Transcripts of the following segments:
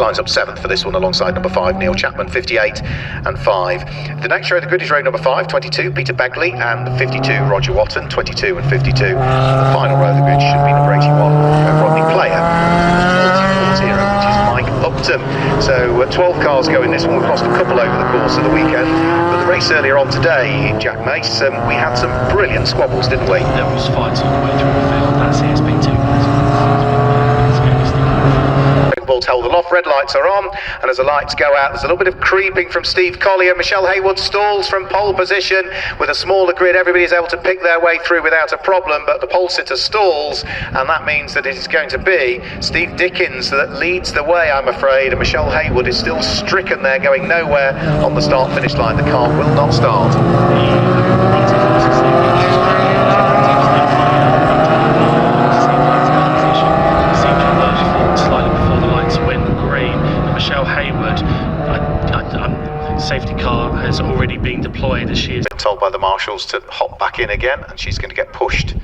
lines up 7th for this one alongside number 5, Neil Chapman, 58 and 5. The next row of the grid is row number 5, 22, Peter Begley, and 52, Roger Watton, 22 and 52. The final row of the grid should be number 81, Rodney Player, 40, which is Mike Upton. So 12 cars go in this one. We've lost a couple over the course of the weekend, but the race earlier on today, Jack Mace, we had some brilliant squabbles, didn't we? There was fights all the way through the field. That CSP 2 Ball's held aloft, red lights are on, and as the lights go out, there's a little bit of creeping from Steve Collier. Michelle Haywood stalls from pole position. With a smaller grid, everybody is able to pick their way through without a problem, but the pole sitter stalls, and that means that it is going to be Steve Dickens that leads the way, I'm afraid, and Michelle Haywood is still stricken there, going nowhere on the start-finish line. The car will not start. Safety car has already been deployed as she is told by the marshals to hop back in again, and she's going to get pushed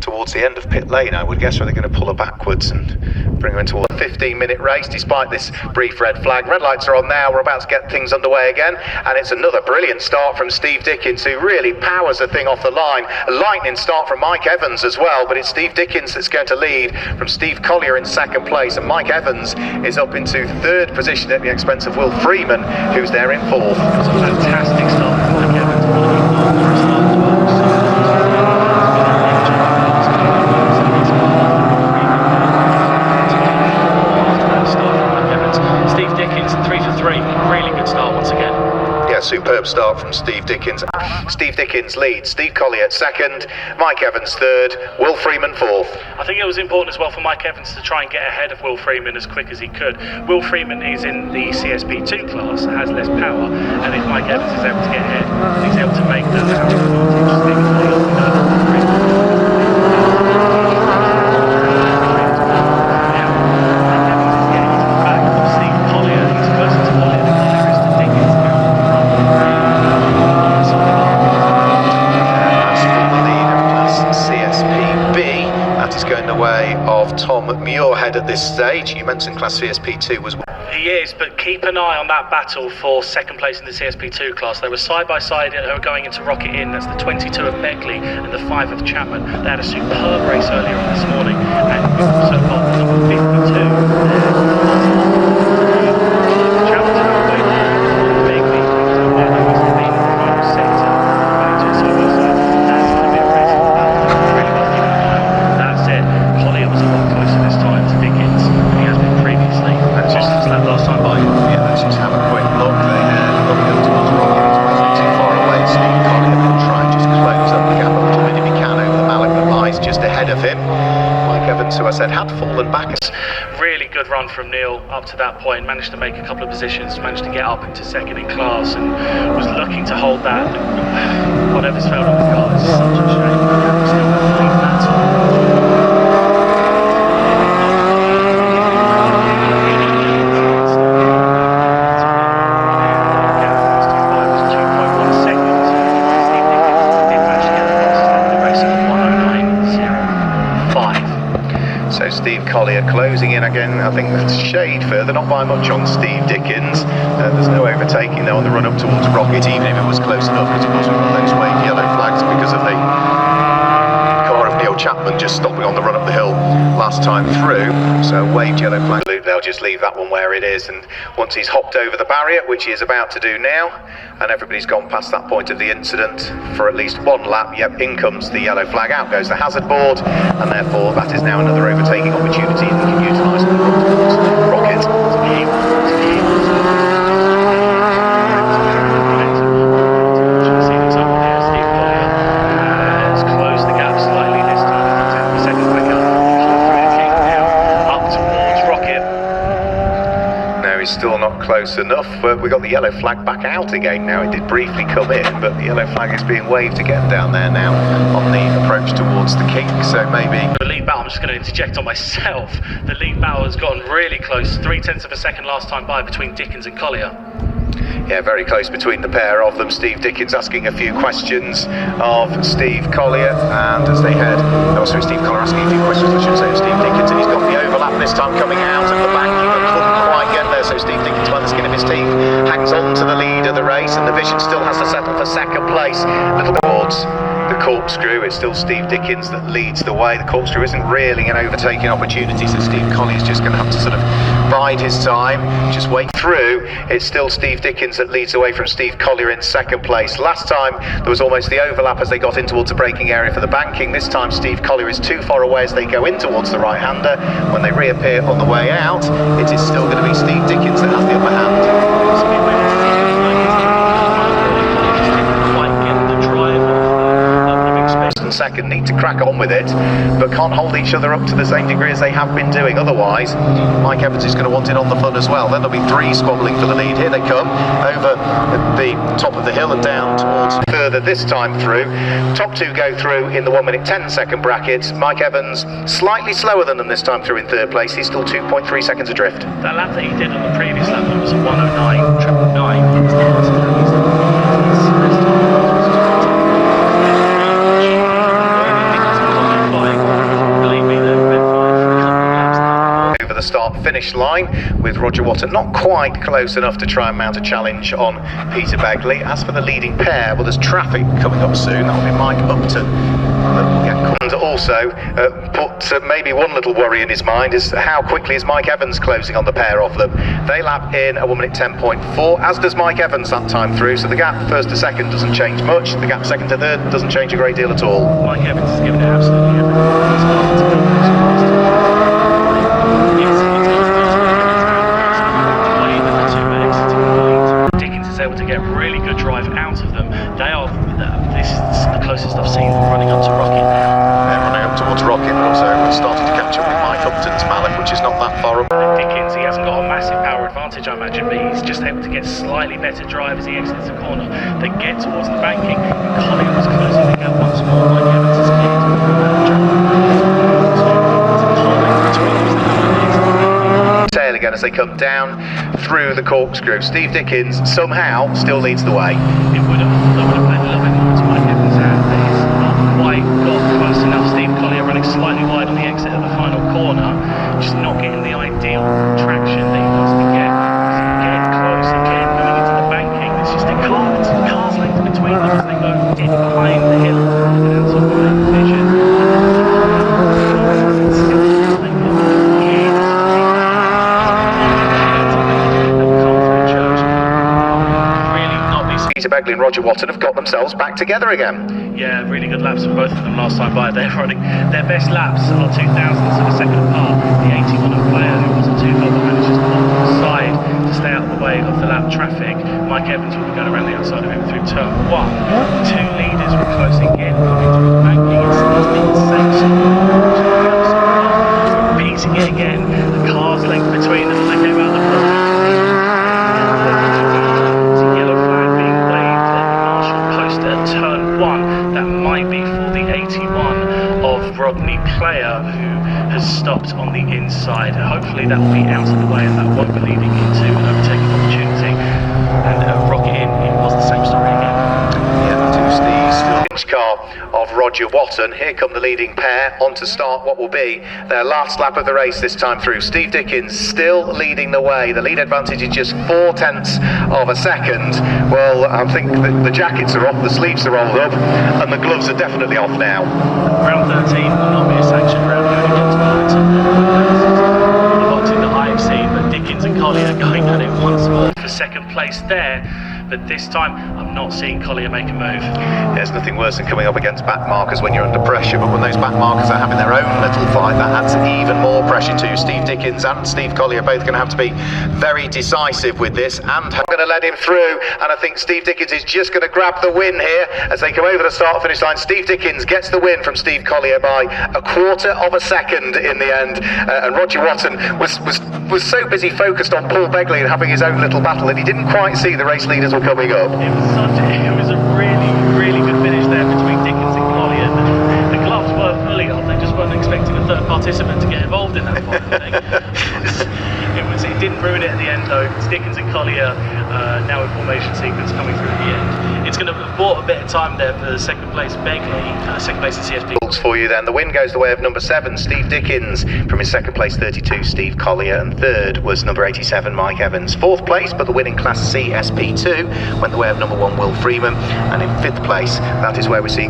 towards the end of pit lane, I would guess, where they're going to pull her backwards and bring her into a 15-minute race despite this brief red flag. Red lights are on now. We're about to get things underway again, and it's another brilliant start from Steve Dickens, who really powers the thing off the line. A lightning start from Mike Evans as well, but it's Steve Dickens that's going to lead from Steve Collier in second place, and Mike Evans is up into third position at the expense of Will Freeman, who's there in fourth. It's a fantastic start from Mike Evans. Superb start from Steve Dickens. Steve Dickens leads, Steve Collier second, Mike Evans third, Will Freeman fourth. I think it was important as well for Mike Evans to try and get ahead of Will Freeman as quick as he could. Will Freeman is in the CSP 2 class, has less power, and if Mike Evans is able to get ahead, he's able to make that power advantage. Tom Muirhead at this stage. You mentioned Class CSP2 was... He is, but keep an eye on that battle for second place in the CSP2 class. They were side by side going into Rocket Inn. That's the 22 of Beckley and the 5 of Chapman. They had a superb race earlier on this morning, and we've also got number 52 who I said had fallen back. Really good run from Neil up to that point, managed to make a couple of positions, managed to get up into second in class, and was looking to hold that. Whatever's failed on the car is such a shame. Still a great battle. Steve Collier closing in again. I think that's shade further, not by much on Steve Dickens. There's no overtaking though on the run up towards Rocket, even if it was close enough, because of course we've got those waved yellow flags because of the car of Neil Chapman just stopping on the run up the hill last time through. So waved yellow flag. They'll just leave that one where it is, and once he's hopped over the barrier, which he is about to do now, and everybody's gone past that point of the incident for at least one lap, yep, in comes the yellow flag, out goes the hazard board, and therefore that is now another overtaking opportunity that he can utilise on the run towards Rocket. Still not close enough. We got the yellow flag back out again now. It did briefly come in, but the yellow flag is being waved again down there now on the approach towards the kink, so maybe... The lead battle, I'm just going to interject on myself. The lead battle has gotten really close, 0.3 of a second last time by between Dickens and Collier. Yeah, very close between the pair of them. Steve Dickens asking a few questions of Steve Collier, and as they head... Oh, sorry, Steve Collier asking a few questions, I should say, of Steve Dickens, and he's got the overlap this time coming out of the banking, but couldn't quite get follow Steve Dickens by the skin of his teeth, hangs on to the lead of the race, and the Vision still has to settle for second place. Little towards the Corkscrew, it's still Steve Dickens that leads the way. The Corkscrew isn't really an overtaking opportunity, so Steve Collier's just going to have to sort of bide his time, just wait through. It's still Steve Dickens that leads away from Steve Collier in second place. Last time there was almost the overlap as they got in towards the braking area for the banking. This time Steve Collier is too far away as they go in towards the right-hander. When they reappear on the way out, it is still going to be Steve Dickens that has the upper hand. Second, need to crack on with it, but can't hold each other up to the same degree as they have been doing. Otherwise, Mike Evans is going to want in on the fun as well. Then there'll be three squabbling for the lead. Here they come over the top of the hill and down towards further this time through. Top two go through in the 1 minute 10 second brackets. Mike Evans slightly slower than them this time through in third place. He's still 2.3 seconds adrift. That lap that he did on the previous lap was a 109.999. The start-finish line, with Roger Watton not quite close enough to try and mount a challenge on Peter Begley. As for the leading pair, well, there's traffic coming up soon. That'll be Mike Upton that will get caught. And also, put maybe one little worry in his mind is how quickly is Mike Evans closing on the pair of them. They lap in a 1 minute 10.4, as does Mike Evans that time through, so the gap first to second doesn't change much. The gap second to third doesn't change a great deal at all. Mike Evans has given it absolutely everything. He's got to go able to get really good drive out of them. This is the closest I've seen them running up to Rocket now. They're running up towards Rocket, but also starting to catch up with Mike Upton's Mallet, which is not that far up. Dickens, he hasn't got a massive power advantage, I imagine, but he's just able to get slightly better drive as he exits the corner. They get towards the banking, and Collier was closing the gap once more. Mike Evans is cleared. Tail again as they come down through the Corkscrew. Steve Dickens somehow still leads the way. That would have played a little bit more to Mike Evans' hand. He's not quite got close enough. Steve Collier running slightly wide on the exit of the final corner, just not getting the ideal traction that he wants to get. Get close again, coming into the banking. It's just a car's length between them as they go in behind the hill and into Mike Vision. Peter Begley and Roger Watton have got themselves back together again. Yeah, really good laps from both of them last time by. They're running their best laps are 2000s of a second apart. The 81 of player who wasn't too far behind is just pulled to the side to stay out of the way of the lap traffic. Mike Evans will be going around the outside of him through turn 1. Two leaders were closing in, coming through the banking. It's the same spot. Repeating it again. The car's length between them as they came out of the corner. Turn 1, that might be for the 81 of Rodney Player, who has stopped on the inside. Hopefully that will be out of the way and that won't be leading into an overtaking opportunity. And Rocket in, it was the same story again. Yeah, that is the still car of Roger Watton. Here come the leading pair on to start what will be their last lap of the race this time through. Steve Dickens still leading the way. The lead advantage is just 0.4 of a second. Well, I think the jackets are off, the sleeves are rolled up, and the gloves are definitely off now. Round 13 will not be a sanctioned round going against the boxing that I have seen, but Dickens and Collier going at it once more for second place there. But this time, I'm not seeing Collier make a move. There's nothing worse than coming up against back markers when you're under pressure, but when those back markers are having their own little fight, that adds even more pressure to Steve Dickens and Steve Collier. Both going to have to be very decisive with this, and I'm going to let him through, and I think Steve Dickens is just going to grab the win here as they go over the start-finish line. Steve Dickens gets the win from Steve Collier by 1/4 of a second in the end, and Roger Watton was so busy focused on Paul Begley and having his own little battle that he didn't quite see the race leaders were coming up. It was a really good finish there between Dickens and Collier. The gloves were fully on. They just weren't expecting a third participant to get involved in that final thing. It didn't ruin it at the end though. It's Dickens and Collier now in formation sequence coming through at the end. it's going to have bought a bit of time there for second place Begley, second place in CSP. For you then, the win goes the way of number 7, Steve Dickens. From his second place 32, Steve Collier, and third was number 87, Mike Evans. Fourth place, but the win in Class CSP2 went the way of number 1, Will Freeman, and in fifth place, that is where we see